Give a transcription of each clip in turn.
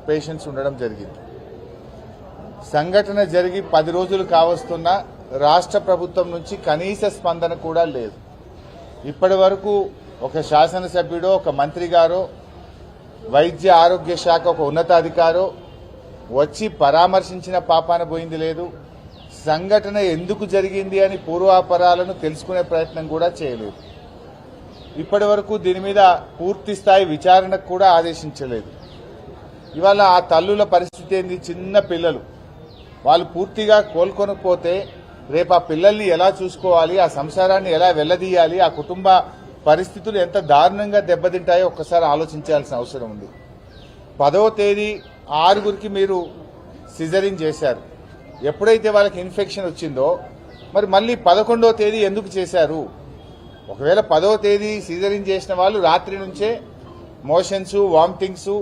Patients ఉండడం జరిగింది. సంఘటన జరిగి 10 రోజులు కావస్తున్న రాష్ట్ర ప్రభుత్వం నుంచి కనీస స్పందన కూడా లేదు. ఇప్పటి వరకు ఒక శాసనసభ్యుడో ఒక మంత్రి గారో వైద్య ఆరోగ్య శాఖ ఒక ఉన్నతాధికారో వచ్చి పరామర్శించిన పాపాన పోయింది లేదు. సంఘటన ఎందుకు జరిగింది అని పూర్వాపరాలను తెలుసుకునే ప్రయత్నం కూడా చేయలేదు. ఇప్పటి వరకు దీని మీద పూర్తి స్థాయి విచారణకు కూడా ఆదేశించలేదు. ఇవాళ ఆ తల్లుల పరిస్థితి ఏంది? చిన్న పిల్లలు, వాళ్ళు పూర్తిగా కోలుకొనకపోతే రేపు ఆ పిల్లల్ని ఎలా చూసుకోవాలి, ఆ సంసారాన్ని ఎలా వెళ్లదీయాలి, ఆ కుటుంబ పరిస్థితులు ఎంత దారుణంగా దెబ్బతింటాయో ఒక్కసారి ఆలోచించాల్సిన అవసరం ఉంది. 10వ తేదీ 6గురికి మీరు సిజరింగ్ చేశారు. ఎప్పుడైతే వాళ్ళకి ఇన్ఫెక్షన్ వచ్చిందో మరి మళ్ళీ 11వ తేదీ ఎందుకు చేశారు? ఒకవేళ 10వ తేదీ సిజరింగ్ చేసిన వాళ్ళు రాత్రి నుంచే మోషన్స్, వామిటింగ్స్,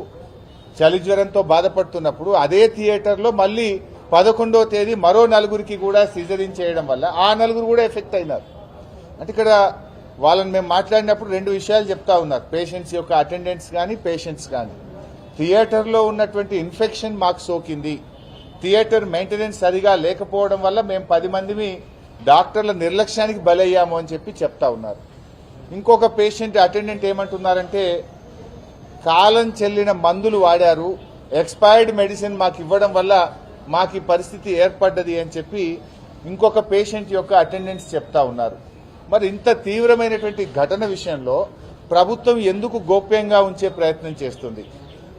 చలి జ్వరంతో బాధపడుతున్నప్పుడు అదే థియేటర్లో మళ్ళీ 11వ తేదీ మరో 4గురికి కూడా సిజరింగ్ చేయడం వల్ల ఆ 4గురు కూడా ఎఫెక్ట్ అయినారు. అంటే ఇక్కడ వాళ్ళని మేము మాట్లాడినప్పుడు 2 విషయాలు చెప్తా ఉన్నారు. పేషెంట్స్ యొక్క అటెండెంట్స్ కానీ పేషెంట్స్ కానీ థియేటర్లో ఉన్నటువంటి ఇన్ఫెక్షన్ మాకు సోకింది, థియేటర్ మెయింటెనెన్స్ సరిగా లేకపోవడం వల్ల మేము 10 మందిని డాక్టర్ల నిర్లక్ష్యానికి బలయ్యాము అని చెప్పి చెప్తా ఉన్నారు. ఇంకొక పేషెంట్ అటెండెంట్ ఏమంటున్నారంటే కాలం చెల్లిన మందులు వాడారు, ఎక్స్పైర్డ్ మెడిసిన్ మాకు ఇవ్వడం వల్ల మాకు ఈ పరిస్థితి ఏర్పడ్డది అని చెప్పి ఇంకొక పేషెంట్ యొక్క అటెండెంట్స్ చెప్తా ఉన్నారు. మరి ఇంత తీవ్రమైనటువంటి ఘటన విషయంలో ప్రభుత్వం ఎందుకు గోప్యంగా ఉంచే ప్రయత్నం చేస్తుంది?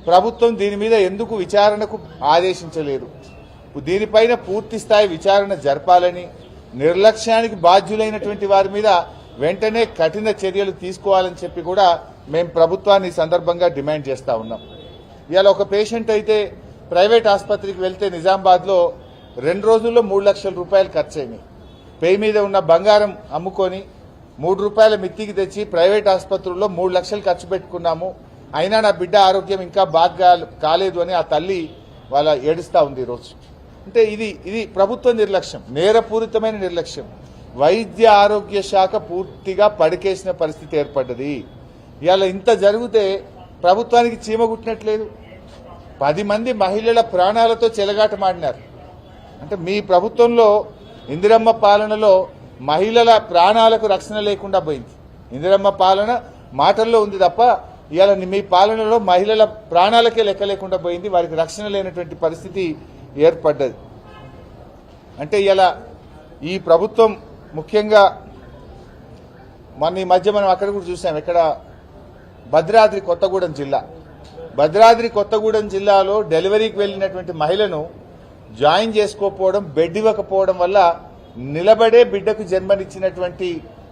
ప్రభుత్వం దీని మీద ఎందుకు విచారణకు ఆదేశించలేదు? దీనిపైన పూర్తి స్థాయి విచారణ జరపాలని, నిర్లక్ష్యానికి బాధ్యులైనటువంటి వారి మీద వెంటనే కఠిన చర్యలు తీసుకోవాలని చెప్పి కూడా మేము ప్రభుత్వాన్ని ఈ సందర్భంగా డిమాండ్ చేస్తా ఉన్నాం. ఇవాళ ఒక పేషెంట్ అయితే ప్రైవేట్ ఆసుపత్రికి వెళ్తే నిజామాబాద్లో 2 రోజుల్లో 3 లక్షల రూపాయలు ఖర్చయినాయి. పేయి మీద ఉన్న బంగారం అమ్ముకొని 3 రూపాయల మిత్తికి తెచ్చి ప్రైవేట్ ఆసుపత్రుల్లో 3 లక్షలు ఖర్చు పెట్టుకున్నాము, అయినా నా బిడ్డ ఆరోగ్యం ఇంకా బాగా కాలేదు అని ఆ తల్లి వాళ్ళ ఏడుస్తా ఉంది ఈరోజు. అంటే ఇది ప్రభుత్వ నిర్లక్ష్యం, నేరపూరితమైన నిర్లక్ష్యం. వైద్య ఆరోగ్య శాఖ పూర్తిగా పడికేసిన పరిస్థితి ఏర్పడ్డది. ఇవాళ ఇంత జరిగితే ప్రభుత్వానికి చీమ కుట్టినట్లేదు. 10 మంది మహిళల ప్రాణాలతో చెలగాటమాడినారు. అంటే మీ ప్రభుత్వంలో ఇందిరమ్మ పాలనలో మహిళల ప్రాణాలకు రక్షణ లేకుండా పోయింది. ఇందిరమ్మ పాలన మాటల్లో ఉంది తప్ప ఇవాళ మీ పాలనలో మహిళల ప్రాణాలకే లెక్క లేకుండా పోయింది, వారికి రక్షణ లేనటువంటి పరిస్థితి ఏర్పడ్డది. అంటే ఇలా ఈ ప్రభుత్వం ముఖ్యంగా ఈ మధ్య మనం అక్కడ కూడా చూసాం, ఇక్కడ భద్రాద్రి కొత్తగూడెం జిల్లాలో డెలివరీకి వెళ్లినటువంటి మహిళను జాయిన్ చేసుకోకపోవడం, బెడ్ ఇవ్వకపోవడం వల్ల నిలబడే బిడ్డకు జన్మనిచ్చినటువంటి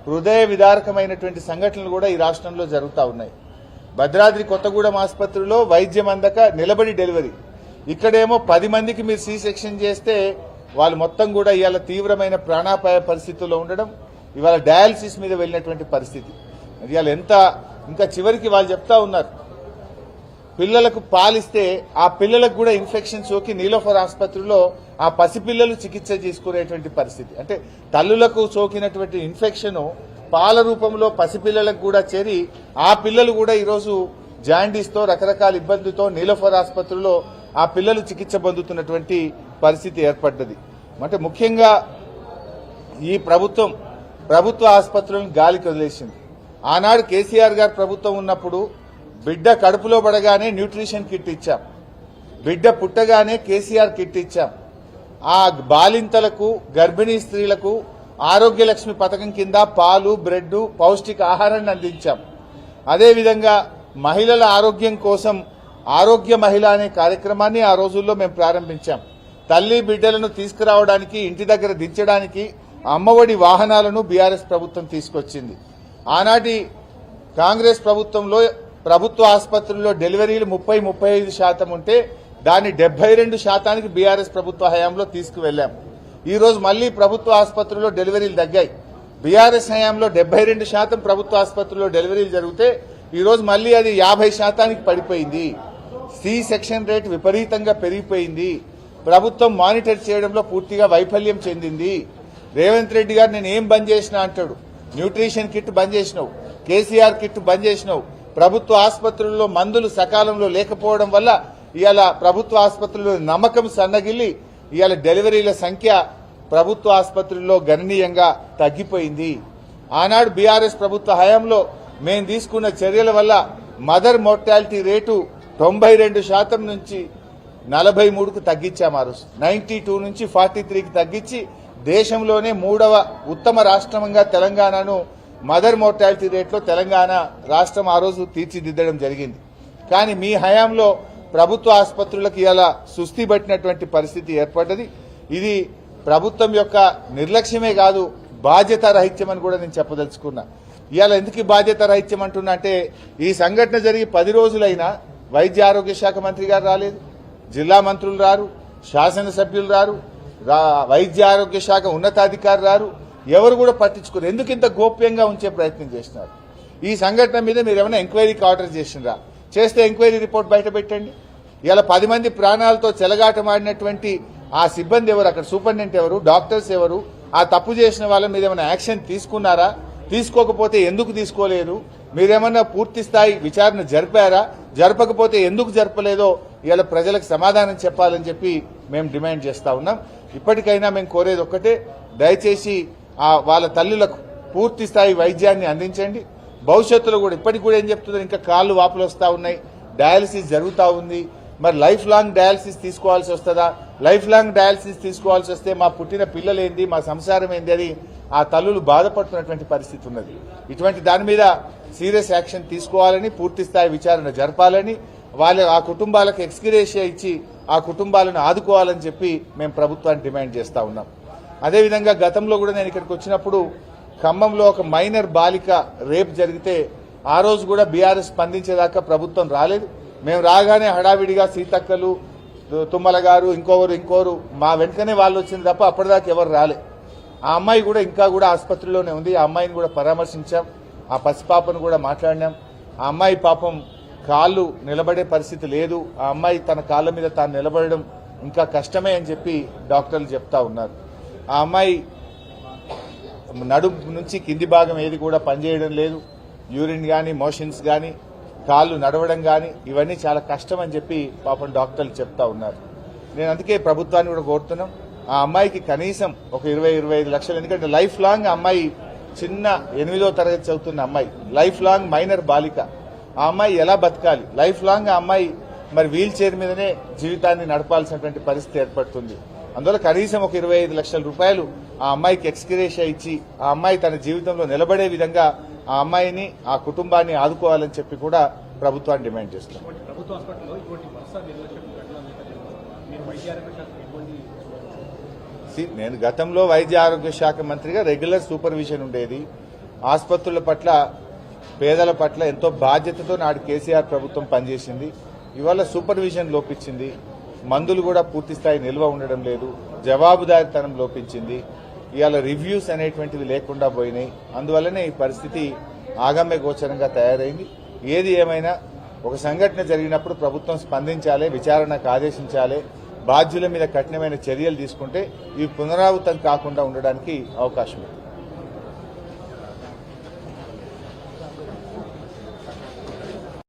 హృదయ విదారకమైనటువంటి సంఘటనలు కూడా ఈ రాష్ట్రంలో జరుగుతూ ఉన్నాయి. భద్రాద్రి కొత్తగూడెం ఆసుపత్రిలో వైద్యం అందక నిలబడి డెలివరీ, ఇక్కడేమో 10 మందికి మీరు సి సెక్షన్ చేస్తే వాళ్ళు మొత్తం కూడా ఇవాళ తీవ్రమైన ప్రాణాపాయ పరిస్థితుల్లో ఉండడం, ఇవాళ డయాలసిస్ మీద వెళ్ళినటువంటి పరిస్థితి. ఇవాళ ఇంకా చివరికి వాళ్ళు చెప్తా ఉన్నారు, పిల్లలకు పాలిస్తే ఆ పిల్లలకు కూడా ఇన్ఫెక్షన్ సోకి నీలోఫర్ ఆసుపత్రిలో ఆ పసిపిల్లలు చికిత్స తీసుకునేటువంటి పరిస్థితి. అంటే తల్లులకు సోకినటువంటి ఇన్ఫెక్షన్ పాల రూపంలో పసిపిల్లలకు కూడా చేరి ఆ పిల్లలు కూడా ఈరోజు జాండీస్తో రకరకాల ఇబ్బందితో నీలోఫర్ ఆసుపత్రిలో ఆ పిల్లలు చికిత్స పొందుతున్నటువంటి పరిస్థితి ఏర్పడ్డది. అంటే ముఖ్యంగా ఈ ప్రభుత్వ ఆసుపత్రులను గాలికి వదిలేసింది. ఆనాడు కేసీఆర్ గారు ప్రభుత్వం ఉన్నప్పుడు బిడ్డ కడుపులో పడగానే న్యూట్రిషన్ కిట్ ఇచ్చాం, బిడ్డ పుట్టగానే కేసీఆర్ కిట్ ఇచ్చాం. ఆ బాలింతలకు, గర్భిణీ స్త్రీలకు ఆరోగ్య లక్ష్మి పథకం కింద పాలు, బ్రెడ్, పౌష్టిక ఆహారాన్ని అందించాం. అదేవిధంగా మహిళల ఆరోగ్యం కోసం ఆరోగ్య మహిళ అనే కార్యక్రమాన్ని ఆ రోజుల్లో మేము ప్రారంభించాం. తల్లి బిడ్డలను తీసుకురావడానికి, ఇంటి దగ్గర దించడానికి అమ్మఒడి వాహనాలను బీఆర్ఎస్ ప్రభుత్వం తీసుకొచ్చింది. ఆనాటి కాంగ్రెస్ ప్రభుత్వంలో ప్రభుత్వ ఆసుపత్రుల్లో డెలివరీలు 30-35% ఉంటే దాన్ని 72% బీఆర్ఎస్ ప్రభుత్వ హయాంలో తీసుకువెళ్లాం. ఈ రోజు మళ్లీ ప్రభుత్వ ఆసుపత్రుల్లో డెలివరీలు తగ్గాయి. బీఆర్ఎస్ హయాంలో 72% ప్రభుత్వ ఆసుపత్రుల్లో డెలివరీలు జరిగితే ఈ రోజు మళ్లీ అది 50% పడిపోయింది. సి సెక్షన్ రేట్ విపరీతంగా పెరిగిపోయింది. ప్రభుత్వం మానిటర్ చేయడంలో పూర్తిగా వైఫల్యం చెందింది. రేవంత్ రెడ్డి గారు నేను ఏం బంద్ చేసినా అంటాడు. న్యూట్రిషన్ కిట్ బంద్ చేసినావు, కేసీఆర్ కిట్ బంద్ చేసినావు, ప్రభుత్వ ఆసుపత్రుల్లో మందులు సకాలంలో లేకపోవడం వల్ల ఇవాళ ప్రభుత్వ ఆసుపత్రుల్లో నమ్మకం సన్నగిల్లి ఇవాళ డెలివరీల సంఖ్య ప్రభుత్వ ఆసుపత్రుల్లో గణనీయంగా తగ్గిపోయింది. ఆనాడు బీఆర్ఎస్ ప్రభుత్వ హయాంలో మేము తీసుకున్న చర్యల వల్ల మదర్ మోర్టాలిటీ రేటు 92% నుంచి 43కు తగ్గించాము. ఆ రోజు 92 నుంచి 43కి తగ్గించి దేశంలోనే 3వ ఉత్తమ రాష్ట్రంగా తెలంగాణను మదర్ మోర్టాలిటీ రేట్లో తెలంగాణ రాష్ట్రం ఆ రోజు తీర్చిదిద్దడం జరిగింది. కానీ మీ హయాంలో ప్రభుత్వ ఆసుపత్రులకు ఇలా సుస్థి పట్టినటువంటి పరిస్థితి ఏర్పడ్డది. ఇది ప్రభుత్వం యొక్క నిర్లక్ష్యమే కాదు, బాధ్యత రహిత్యం అని కూడా నేను చెప్పదలుచుకున్నా. ఇవాళ ఎందుకు బాధ్యత రహిత్యం అంటున్నా అంటే ఈ సంఘటన జరిగి 10 రోజులైనా వైద్య ఆరోగ్య శాఖ మంత్రి గారు రాలేదు, జిల్లా మంత్రులు రారు, శాసనసభ్యులు రారు, వైద్య ఆరోగ్య శాఖ ఉన్నతాధికారులు రారు, ఎవరు కూడా పట్టించుకోరు. ఎందుకు ఇంత గోప్యంగా ఉంచే ప్రయత్నం చేస్తున్నారు? ఈ సంఘటన మీద మీరు ఏమైనా ఎంక్వైరీకి ఆర్డర్ చేసినరా? చేస్తే ఎంక్వైరీ రిపోర్ట్ బయట పెట్టండి. ఇలా 10 మంది ప్రాణాలతో చెలగాటమాడినటువంటి ఆ సిబ్బంది ఎవరు, అక్కడ సూపరింటెండెంట్ ఎవరు, డాక్టర్స్ ఎవరు, ఆ తప్పు చేసిన వాళ్ళ మీద ఏమైనా యాక్షన్ తీసుకున్నారా? తీసుకోకపోతే ఎందుకు తీసుకోలేదు? మీరేమన్నా పూర్తి స్థాయి విచారణ జరిపారా? జరపకపోతే ఎందుకు జరపలేదో ఇవాళ ప్రజలకు సమాధానం చెప్పాలని చెప్పి మేము డిమాండ్ చేస్తా ఉన్నాం. ఇప్పటికైనా మేము కోరేది ఒక్కటే, దయచేసి వాళ్ళ తల్లులకు పూర్తి స్థాయి వైద్యాన్ని అందించండి. భవిష్యత్తులో కూడా ఇప్పటికి కూడా ఏం చెప్తున్నారు, ఇంకా కాళ్ళు వాపులు వస్తూ ఉన్నాయి, డయాలసిస్ జరుగుతూ ఉంది. మరి లైఫ్ లాంగ్ డయాలసిస్ తీసుకోవాల్సి వస్తుందా? లైఫ్ లాంగ్ డయాలసిస్ తీసుకోవాల్సి వస్తే మా పుట్టిన పిల్లలు ఏంది, మా సంసారం ఏంది అని ఆ తల్లులు బాధపడుతున్నటువంటి పరిస్థితి ఉన్నది. ఇటువంటి దాని మీద సీరియస్ యాక్షన్ తీసుకోవాలని, పూర్తి స్థాయి విచారణ జరపాలని, ఆ కుటుంబాలకు ఎక్స్గ్రేషియా ఇచ్చి ఆ కుటుంబాలను ఆదుకోవాలని చెప్పి మేము ప్రభుత్వాన్ని డిమాండ్ చేస్తా ఉన్నాం. అదేవిధంగా గతంలో కూడా నేను ఇక్కడికి వచ్చినప్పుడు ఖమ్మంలో ఒక మైనర్ బాలిక రేప్ జరిగితే ఆ రోజు కూడా బీఆర్ఎస్ స్పందించేదాకా ప్రభుత్వం రాలేదు. మేము రాగానే హడావిడిగా సీతక్కలు, తుమ్మల గారు, ఇంకోరు మా వెంటనే వాళ్ళు వచ్చింది తప్ప అప్పటిదాకా ఎవరు రాలే. ఆ అమ్మాయి కూడా ఇంకా కూడా ఆసుపత్రిలోనే ఉంది. ఆ అమ్మాయిని కూడా పరామర్శించాం, ఆ పసిపాపను కూడా మాట్లాడినాం. ఆ అమ్మాయి పాపం కాళ్ళు నిలబడే పరిస్థితి లేదు. ఆ అమ్మాయి తన కాళ్ళ మీద తాను నిలబడడం ఇంకా కష్టమే అని చెప్పి డాక్టర్లు చెప్తా ఉన్నారు. ఆ అమ్మాయి నడుము నుంచి కింది భాగం ఏది కూడా పనిచేయడం లేదు. యూరిన్ కానీ, మోషన్స్ కానీ, కాళ్ళు నడవడం కానీ ఇవన్నీ చాలా కష్టం అని చెప్పి పాపం డాక్టర్లు చెప్తా ఉన్నారు. నేను అందుకే ప్రభుత్వాన్ని కూడా కోరుతున్నాం, ఆ అమ్మాయికి కనీసం ఒక 20-25 లక్షలు, ఎందుకంటే లైఫ్ లాంగ్ అమ్మాయి, చిన్న 8వ తరగతి చదువుతున్న అమ్మాయి, లైఫ్ లాంగ్ మైనర్ బాలిక. ఆ అమ్మాయి ఎలా బతకాలి? లైఫ్ లాంగ్ ఆ అమ్మాయి మరి వీల్ చైర్ మీదనే జీవితాన్ని నడపాల్సినటువంటి పరిస్థితి ఏర్పడుతుంది. అందువల్ల కనీసం ఒక 25 లక్షల రూపాయలు ఆ అమ్మాయికి ఎక్స్గ్రేషియా ఇచ్చి ఆ అమ్మాయి తన జీవితంలో నిలబడే విధంగా ఆ అమ్మాయిని, ఆ కుటుంబాన్ని ఆదుకోవాలని చెప్పి కూడా ప్రభుత్వాన్ని డిమాండ్ చేస్తున్నాం. నేను గతంలో వైద్య ఆరోగ్య శాఖ మంత్రిగా రెగ్యులర్ సూపర్విజన్ ఉండేది. ఆసుపత్రుల పట్ల, పేదల పట్ల ఎంతో బాధ్యతతో నాడు కేసీఆర్ ప్రభుత్వం పనిచేసింది. ఇవాళ సూపర్విజన్ లోపించింది, మందులు కూడా పూర్తి స్థాయి నిల్వ ఉండడం లేదు, జవాబుదారీతనం లోపించింది. ఇవాళ రివ్యూస్ అనేటువంటివి లేకుండా పోయినాయి. అందువల్లనే ఈ పరిస్థితి ఆగమ్య గోచరంగా తయారైంది. ఏది ఏమైనా ఒక సంఘటన జరిగినప్పుడు ప్రభుత్వం స్పందించాలి, విచారణకు ఆదేశించాలి, బాధ్యుల మీద కఠినమైన చర్యలు తీసుకుంటే ఇవి పునరావృతం కాకుండా ఉండడానికి అవకాశం ఉంది.